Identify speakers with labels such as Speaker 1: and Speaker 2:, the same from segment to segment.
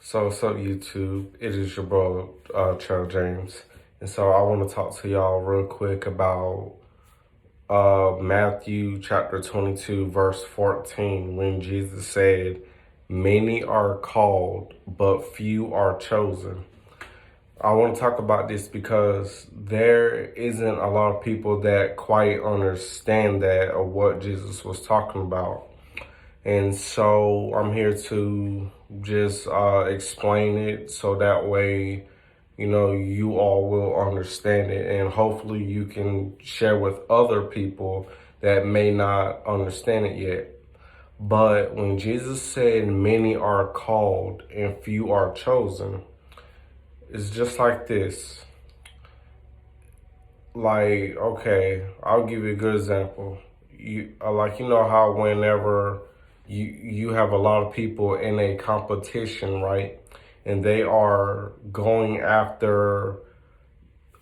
Speaker 1: So what's up, YouTube? It is your bro, Charles James. And so I want to talk to y'all real quick about Matthew chapter 22, verse 14, when Jesus said, "Many are called, but few are chosen." I want to talk about this because there isn't a lot of people that quite understand that or what Jesus was talking about. And so I'm here to just explain it so that way, you all will understand it, and hopefully you can share with other people that may not understand it yet. But when Jesus said many are called and few are chosen, it's just like this. Like, okay, I'll give you a good example. You know how whenever you have a lot of people in a competition, right? And they are going after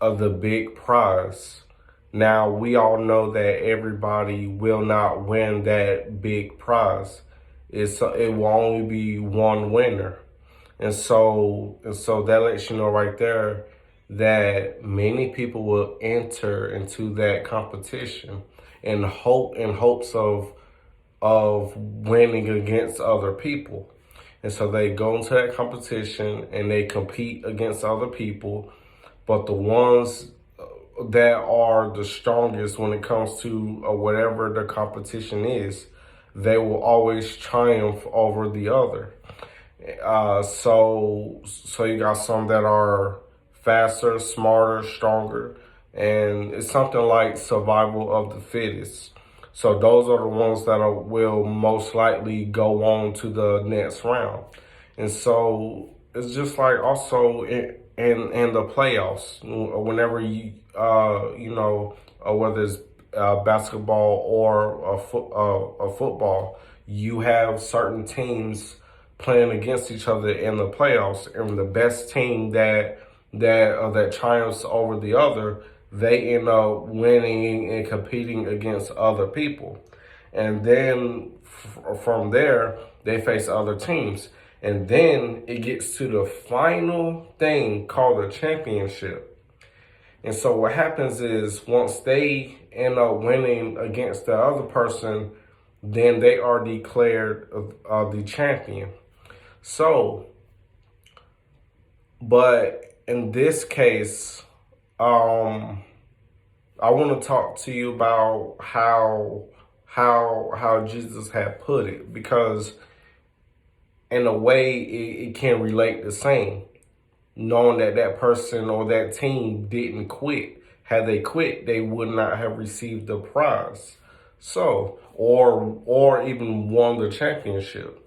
Speaker 1: the big prize. Now, we all know that everybody will not win that big prize. It will only be one winner. And so that lets you know right there that many people will enter into that competition in hopes of winning against other people. And so they go into that competition and they compete against other people, but the ones that are the strongest when it comes to whatever the competition is, they will always triumph over the other. So you got some that are faster, smarter, stronger, and it's something like survival of the fittest. So those are the ones that will most likely go on to the next round. And so it's just like also in the playoffs, whenever whether it's basketball or a football, you have certain teams playing against each other in the playoffs, and the best team that triumphs over the other, they end up winning and competing against other people, and then from there they face other teams, and then it gets to the final thing called a championship. And so what happens is once they end up winning against the other person, then they are declared the champion. So, but in this case, I want to talk to you about how Jesus had put it, because in a way it can relate the same, knowing that that person or that team didn't quit. Had they quit, they would not have received the prize. So, or even won the championship.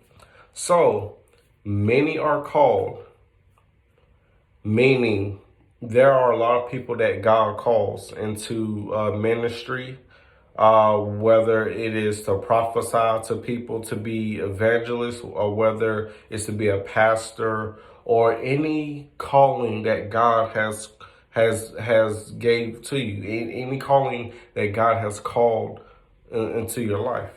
Speaker 1: So, many are called, meaning there are a lot of people that God calls into ministry, whether it is to prophesy to people, to be evangelists, or whether it's to be a pastor, or any calling that God has gave to you, any calling that God has called into your life.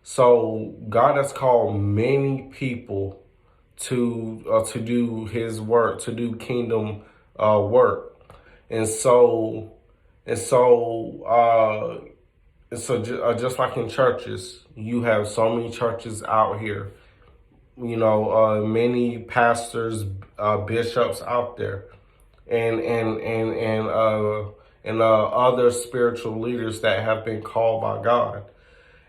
Speaker 1: So God has called many people to do His work, to do kingdom work, and so and so just like in churches, you have so many churches out here. Many pastors, bishops out there, and other spiritual leaders that have been called by God.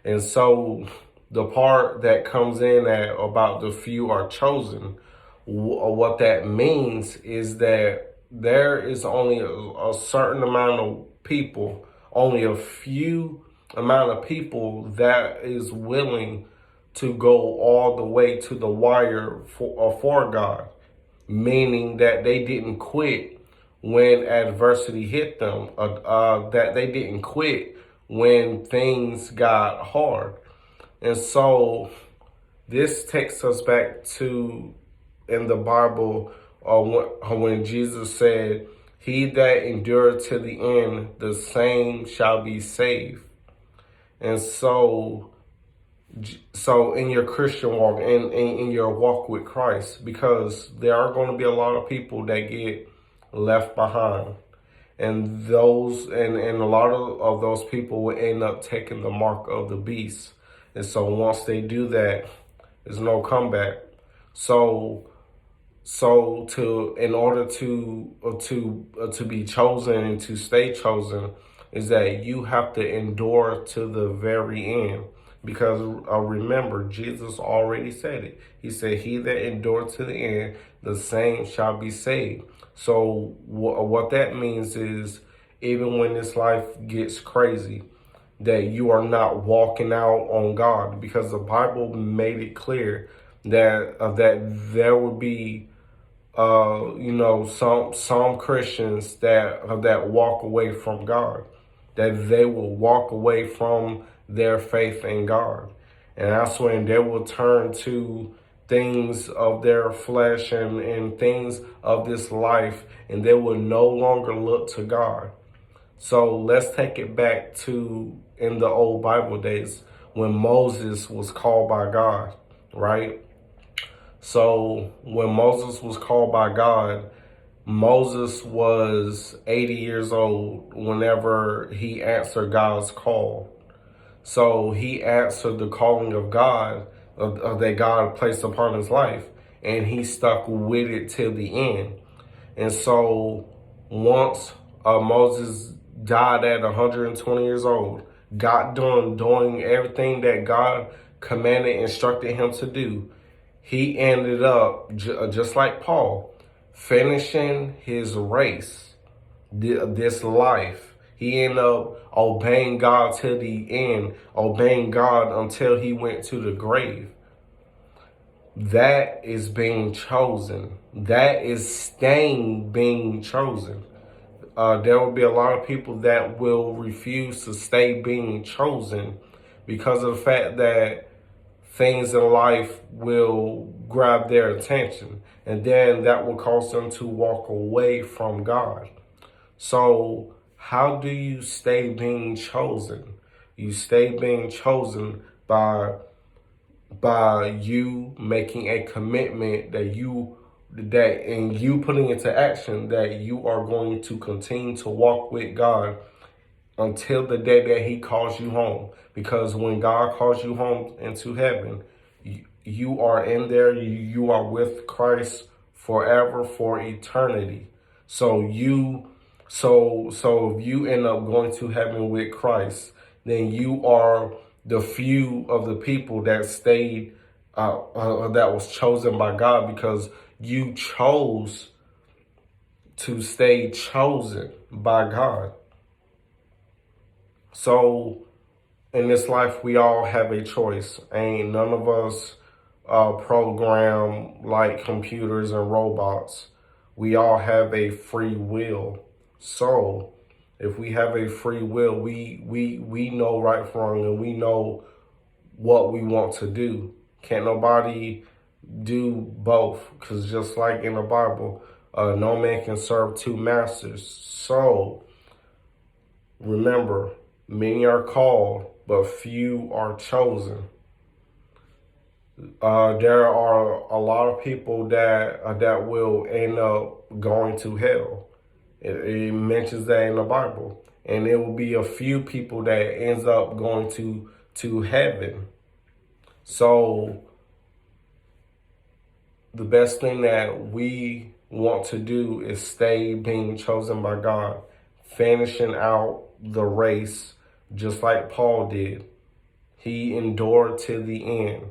Speaker 1: And so the part that comes in at about the few are chosen, what that means is that there is only a certain amount of people, only a few amount of people that is willing to go all the way to the wire for God, meaning that they didn't quit when adversity hit them, that they didn't quit when things got hard. And so this takes us back to in the Bible when Jesus said, "He that endureth to the end, the same shall be saved." And so So in your Christian walk, in your walk with Christ, because there are going to be a lot of people that get left behind. And a lot of those people will end up taking the mark of the beast. And so once they do that, there's no comeback. So in order to be chosen and to stay chosen, is that you have to endure to the very end. Because remember, Jesus already said it. He said, "He that endures to the end, the same shall be saved." So what that means is, even when this life gets crazy, that you are not walking out on God, because the Bible made it clear that there would be some Christians that walk away from God, that they will walk away from their faith in God, and that's when they will turn to things of their flesh and things of this life, and they will no longer look to God. So let's take it back to in the old Bible days when Moses was called by God, right? So when Moses was called by God, Moses was 80 years old whenever he answered God's call. So he answered the calling of God, that God placed upon his life, and he stuck with it till the end. And so once Moses died at 120 years old, got done doing everything that God commanded, instructed him to do, he ended up, just like Paul, finishing his race, this life. He ended up obeying God till the end, obeying God until he went to the grave. That is being chosen. That is staying being chosen. There will be a lot of people that will refuse to stay being chosen because of the fact that things in life will grab their attention, and then that will cause them to walk away from God. So how do you stay being chosen? You stay being chosen by you making a commitment that and you putting into action that you are going to continue to walk with God until the day that he calls you home. Because when God calls you home into heaven, you are in there, you are with Christ forever, for eternity. So if you end up going to heaven with Christ, then you are the few of the people that stayed, that was chosen by God, because you chose to stay chosen by God. So in this life, we all have a choice. Ain't none of us programmed like computers and robots. We all have a free will. So if we have a free will, we know right from wrong, and we know what we want to do. Can't nobody do both, because just like in the Bible, no man can serve two masters. So remember, many are called, but few are chosen. There are a lot of people that will end up going to hell. It mentions that in the Bible, and there will be a few people that ends up going to heaven. So the best thing that we want to do is stay being chosen by God, finishing out the race just like Paul did. He endured to the end.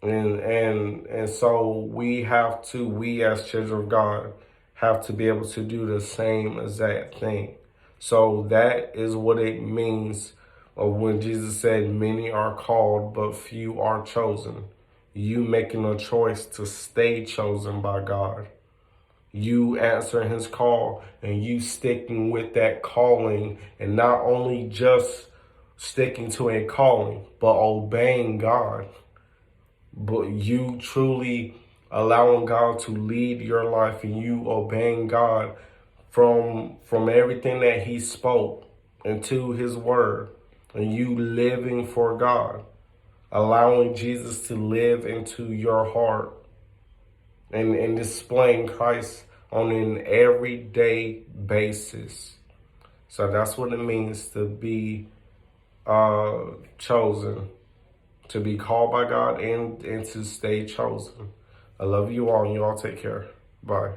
Speaker 1: And so we as children of God have to be able to do the same exact thing. So that is what it means of when Jesus said, "Many are called, but few are chosen." You making a choice to stay chosen by God. You answering his call, and you sticking with that calling, and not only just sticking to a calling, but obeying God. But you truly allowing God to lead your life, and you obeying God from everything that he spoke into his word, and you living for God, allowing Jesus to live into your heart, and displaying Christ on an everyday basis. So that's what it means to be chosen, to be called by God, and to stay chosen. I love you all, and you all take care. Bye.